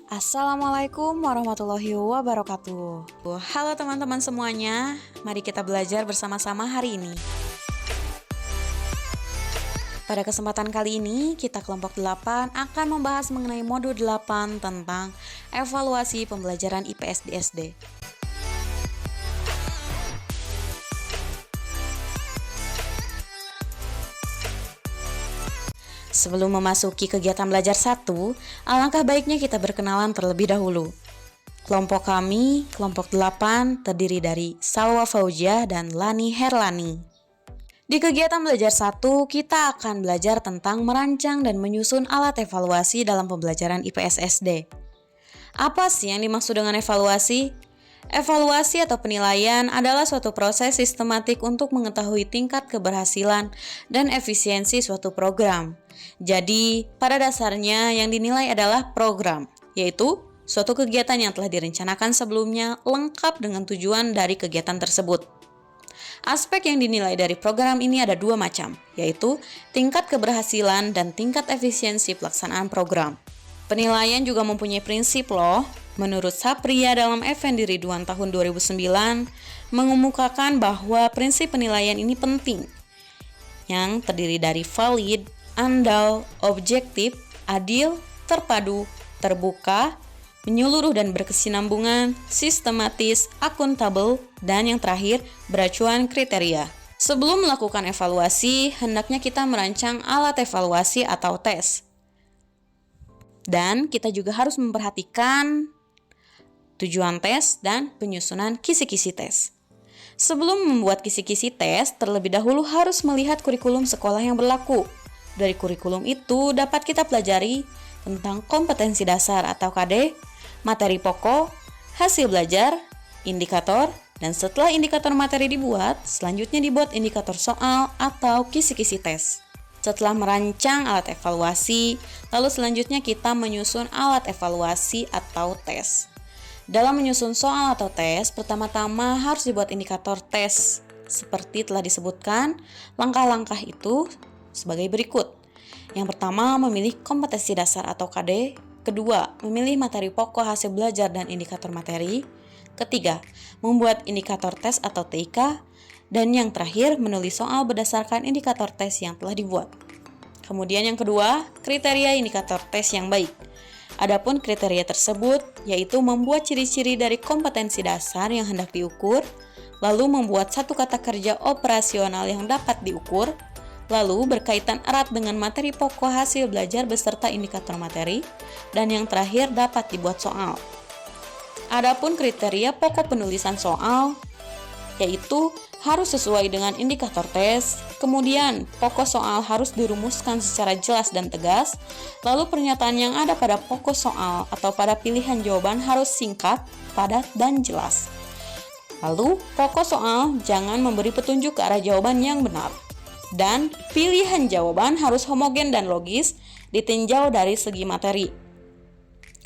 Assalamualaikum warahmatullahi wabarakatuh. Halo teman-teman semuanya, mari kita belajar bersama-sama hari ini. Pada kesempatan kali ini, kita kelompok 8 akan membahas mengenai modul 8 tentang evaluasi pembelajaran IPS di SD. Sebelum memasuki kegiatan belajar 1, alangkah baiknya kita berkenalan terlebih dahulu. Kelompok kami, kelompok 8, terdiri dari Salwa Fauziah dan Lani Herlani. Di kegiatan belajar 1, kita akan belajar tentang merancang dan menyusun alat evaluasi dalam pembelajaran IPS SD. Apa sih yang dimaksud dengan evaluasi? Evaluasi atau penilaian adalah suatu proses sistematik untuk mengetahui tingkat keberhasilan dan efisiensi suatu program. Jadi, pada dasarnya yang dinilai adalah program, yaitu suatu kegiatan yang telah direncanakan sebelumnya lengkap dengan tujuan dari kegiatan tersebut. Aspek yang dinilai dari program ini ada dua macam, yaitu tingkat keberhasilan dan tingkat efisiensi pelaksanaan program. Penilaian juga mempunyai prinsip loh. Menurut Sapria dalam Effendi Ridwan tahun 2009, mengemukakan bahwa prinsip penilaian ini penting, yang terdiri dari valid, andal, objektif, adil, terpadu, terbuka, menyeluruh dan berkesinambungan, sistematis, akuntabel, dan yang terakhir, beracuan kriteria. Sebelum melakukan evaluasi, hendaknya kita merancang alat evaluasi atau tes. Dan kita juga harus memperhatikan tujuan tes dan penyusunan kisi-kisi tes. Sebelum membuat kisi-kisi tes, terlebih dahulu harus melihat kurikulum sekolah yang berlaku. Dari kurikulum itu dapat kita pelajari tentang kompetensi dasar atau KD, materi pokok, hasil belajar, indikator, dan setelah indikator materi dibuat, selanjutnya dibuat indikator soal atau kisi-kisi tes. Setelah merancang alat evaluasi, lalu selanjutnya kita menyusun alat evaluasi atau tes. Dalam menyusun soal atau tes, pertama-tama harus dibuat indikator tes. Seperti telah disebutkan, langkah-langkah itu sebagai berikut. Yang pertama, memilih kompetensi dasar atau KD. Kedua, memilih materi pokok, hasil belajar, dan indikator materi. Ketiga, membuat indikator tes atau TIK. Dan yang terakhir, menulis soal berdasarkan indikator tes yang telah dibuat. Kemudian yang kedua, kriteria indikator tes yang baik. Adapun kriteria tersebut yaitu membuat ciri-ciri dari kompetensi dasar yang hendak diukur, lalu membuat satu kata kerja operasional yang dapat diukur, lalu berkaitan erat dengan materi pokok, hasil belajar beserta indikator materi, dan yang terakhir dapat dibuat soal. Adapun kriteria pokok penulisan soal yaitu harus sesuai dengan indikator tes, kemudian pokok soal harus dirumuskan secara jelas dan tegas, lalu pernyataan yang ada pada pokok soal atau pada pilihan jawaban harus singkat, padat, dan jelas. Lalu, pokok soal jangan memberi petunjuk ke arah jawaban yang benar. Dan pilihan jawaban harus homogen dan logis, ditinjau dari segi materi.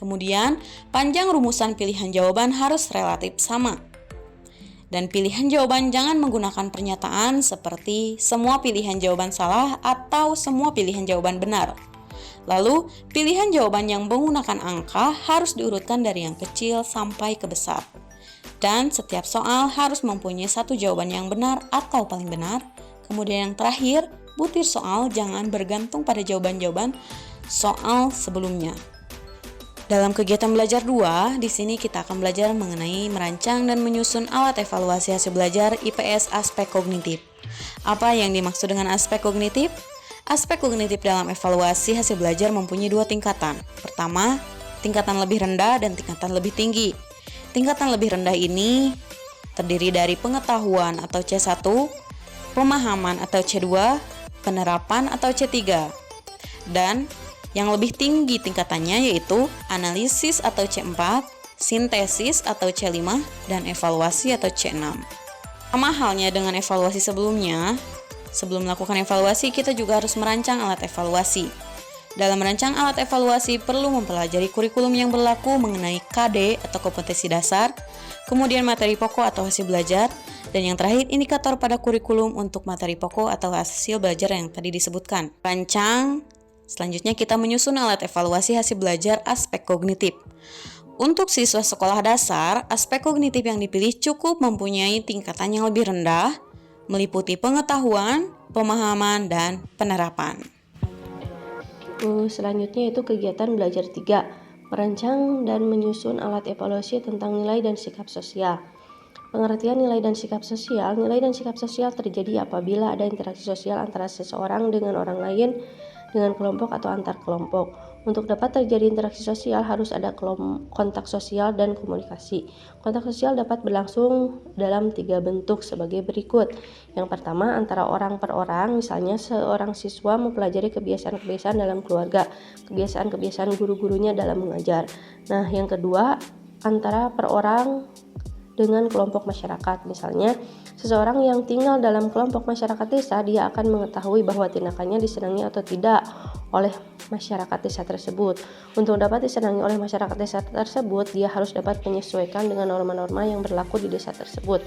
Kemudian, panjang rumusan pilihan jawaban harus relatif sama. Dan pilihan jawaban jangan menggunakan pernyataan seperti semua pilihan jawaban salah atau semua pilihan jawaban benar. Lalu, pilihan jawaban yang menggunakan angka harus diurutkan dari yang kecil sampai ke besar. Dan setiap soal harus mempunyai satu jawaban yang benar atau paling benar. Kemudian yang terakhir, butir soal jangan bergantung pada jawaban-jawaban soal sebelumnya. Dalam kegiatan belajar 2, di sini kita akan belajar mengenai merancang dan menyusun alat evaluasi hasil belajar IPS aspek kognitif. Apa yang dimaksud dengan aspek kognitif? Aspek kognitif dalam evaluasi hasil belajar mempunyai dua tingkatan. Pertama, tingkatan lebih rendah dan tingkatan lebih tinggi. Tingkatan lebih rendah ini terdiri dari pengetahuan atau C1, pemahaman atau C2, penerapan atau C3. Dan yang lebih tinggi tingkatannya yaitu analisis atau C4, sintesis atau C5, dan evaluasi atau C6. Sama halnya dengan evaluasi sebelumnya, sebelum melakukan evaluasi kita juga harus merancang alat evaluasi. Dalam merancang alat evaluasi perlu mempelajari kurikulum yang berlaku mengenai KD atau kompetensi dasar, kemudian materi pokok atau hasil belajar, dan yang terakhir indikator pada kurikulum untuk materi pokok atau hasil belajar yang tadi disebutkan. Rancang Selanjutnya kita menyusun alat evaluasi hasil belajar aspek kognitif. Untuk siswa sekolah dasar, aspek kognitif yang dipilih cukup mempunyai tingkatan yang lebih rendah, meliputi pengetahuan, pemahaman, dan penerapan. Selanjutnya itu kegiatan belajar 3, merancang dan menyusun alat evaluasi tentang nilai dan sikap sosial. Pengertian nilai dan sikap sosial. Nilai dan sikap sosial terjadi apabila ada interaksi sosial antara seseorang dengan orang lain, dengan kelompok atau antar kelompok. Untuk dapat terjadi interaksi sosial harus ada kontak sosial dan komunikasi. Kontak sosial dapat berlangsung dalam 3 bentuk sebagai berikut. Yang pertama, antara orang per orang, misalnya seorang siswa mempelajari kebiasaan-kebiasaan dalam keluarga, kebiasaan-kebiasaan guru-gurunya dalam mengajar. Nah, yang kedua, antara per orang dengan kelompok masyarakat. Misalnya, seseorang yang tinggal dalam kelompok masyarakat desa, dia akan mengetahui bahwa tindakannya disenangi atau tidak oleh masyarakat desa tersebut. Untuk dapat disenangi oleh masyarakat desa tersebut, dia harus dapat menyesuaikan dengan norma-norma yang berlaku di desa tersebut.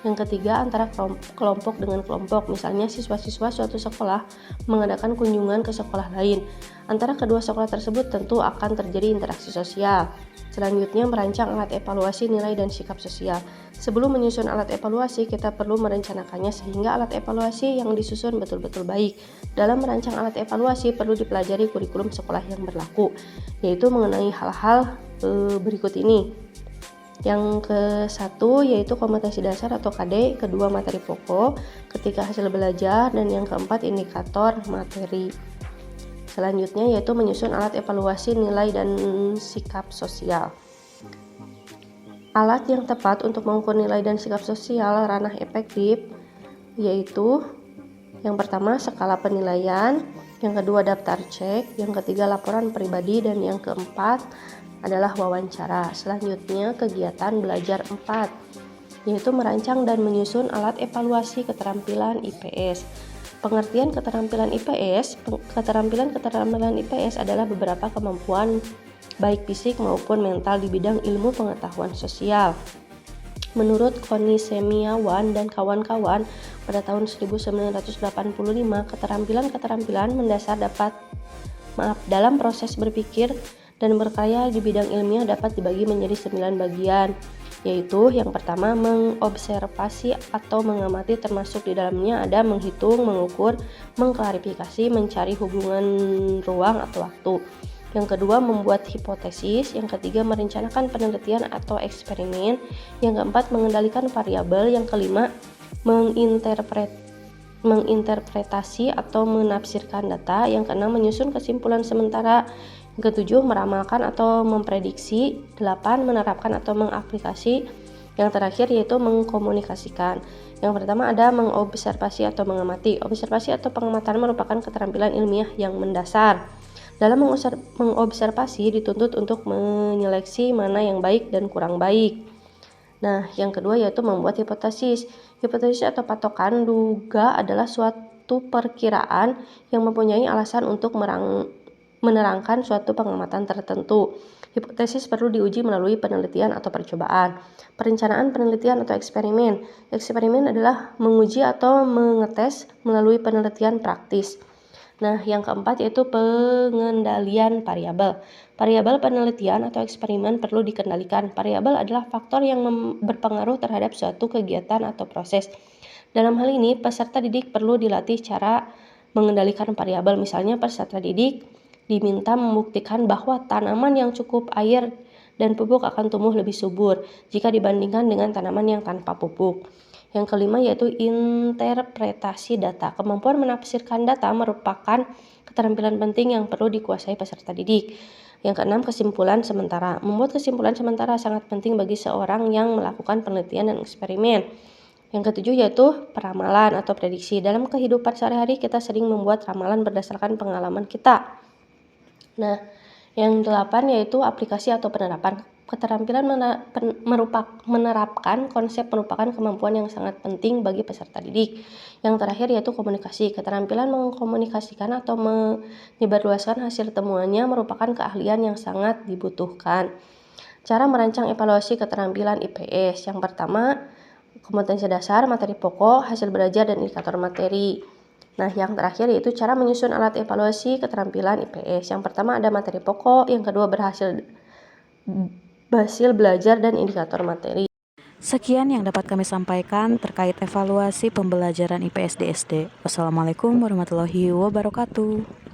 Yang ketiga, antara kelompok dengan kelompok. Misalnya, siswa-siswa suatu sekolah mengadakan kunjungan ke sekolah lain. Antara kedua sekolah tersebut tentu akan terjadi interaksi sosial. Selanjutnya, merancang alat evaluasi nilai dan sikap sosial. Sebelum menyusun alat evaluasi, kita perlu merencanakannya sehingga alat evaluasi yang disusun betul-betul baik. Dalam merancang alat evaluasi perlu dipelajari kurikulum sekolah yang berlaku, yaitu mengenai hal-hal berikut ini. Yang ke-1 yaitu kompetensi dasar atau KD, kedua materi pokok, ketiga hasil belajar, dan yang keempat indikator materi. Selanjutnya yaitu menyusun alat evaluasi nilai dan sikap sosial. Alat yang tepat untuk mengukur nilai dan sikap sosial ranah efektif yaitu yang pertama skala penilaian, yang kedua daftar cek, yang ketiga laporan pribadi, dan yang keempat adalah wawancara. Selanjutnya kegiatan belajar 4 yaitu merancang dan menyusun alat evaluasi keterampilan IPS. Pengertian keterampilan IPS, keterampilan IPS adalah beberapa kemampuan baik fisik maupun mental di bidang ilmu pengetahuan sosial. Menurut Connie Semiawan dan kawan-kawan pada tahun 1985, keterampilan mendasar dalam proses berpikir dan berkarya di bidang ilmiah dapat dibagi menjadi 9 bagian, yaitu yang pertama mengobservasi atau mengamati, termasuk di dalamnya ada menghitung, mengukur, mengklarifikasi, mencari hubungan ruang atau waktu. Yang kedua membuat hipotesis, yang ketiga merencanakan penelitian atau eksperimen, yang keempat mengendalikan variabel, yang kelima menginterpretasi atau menafsirkan data, yang keenam menyusun kesimpulan sementara, yang ketujuh meramalkan atau memprediksi, 8 menerapkan atau mengaplikasi, yang terakhir yaitu mengkomunikasikan. Yang pertama ada mengobservasi atau mengamati. Observasi atau pengamatan merupakan keterampilan ilmiah yang mendasar. Dalam mengobservasi dituntut untuk menyeleksi mana yang baik dan kurang baik. Nah, yang kedua yaitu membuat hipotesis. Hipotesis atau patokan duga adalah suatu perkiraan yang mempunyai alasan untuk menerangkan suatu pengamatan tertentu. Hipotesis perlu diuji melalui penelitian atau percobaan. Perencanaan penelitian atau eksperimen. Eksperimen adalah menguji atau mengetes melalui penelitian praktis. Nah, yang keempat yaitu pengendalian variabel. Variabel penelitian atau eksperimen perlu dikendalikan. Variabel adalah faktor yang berpengaruh terhadap suatu kegiatan atau proses. Dalam hal ini, peserta didik perlu dilatih cara mengendalikan variabel. Misalnya, peserta didik diminta membuktikan bahwa tanaman yang cukup air dan pupuk akan tumbuh lebih subur jika dibandingkan dengan tanaman yang tanpa pupuk. Yang kelima yaitu interpretasi data. Kemampuan menafsirkan data merupakan keterampilan penting yang perlu dikuasai peserta didik. Yang keenam, kesimpulan sementara. Membuat kesimpulan sementara sangat penting bagi seorang yang melakukan penelitian dan eksperimen. Yang ketujuh yaitu peramalan atau prediksi. Dalam kehidupan sehari-hari kita sering membuat ramalan berdasarkan pengalaman kita. Nah, yang 8 yaitu aplikasi atau penerapan. Keterampilan menerapkan konsep merupakan kemampuan yang sangat penting bagi peserta didik. Yang terakhir yaitu komunikasi. Keterampilan mengkomunikasikan atau menyebarluaskan hasil temuannya merupakan keahlian yang sangat dibutuhkan. Cara merancang evaluasi keterampilan IPS. Yang pertama, kompetensi dasar, materi pokok, hasil belajar, dan indikator materi. Nah, yang terakhir yaitu cara menyusun alat evaluasi keterampilan IPS. Yang pertama ada materi pokok, yang kedua hasil belajar dan indikator materi. Sekian yang dapat kami sampaikan terkait evaluasi pembelajaran IPS di SD. Wassalamualaikum warahmatullahi wabarakatuh.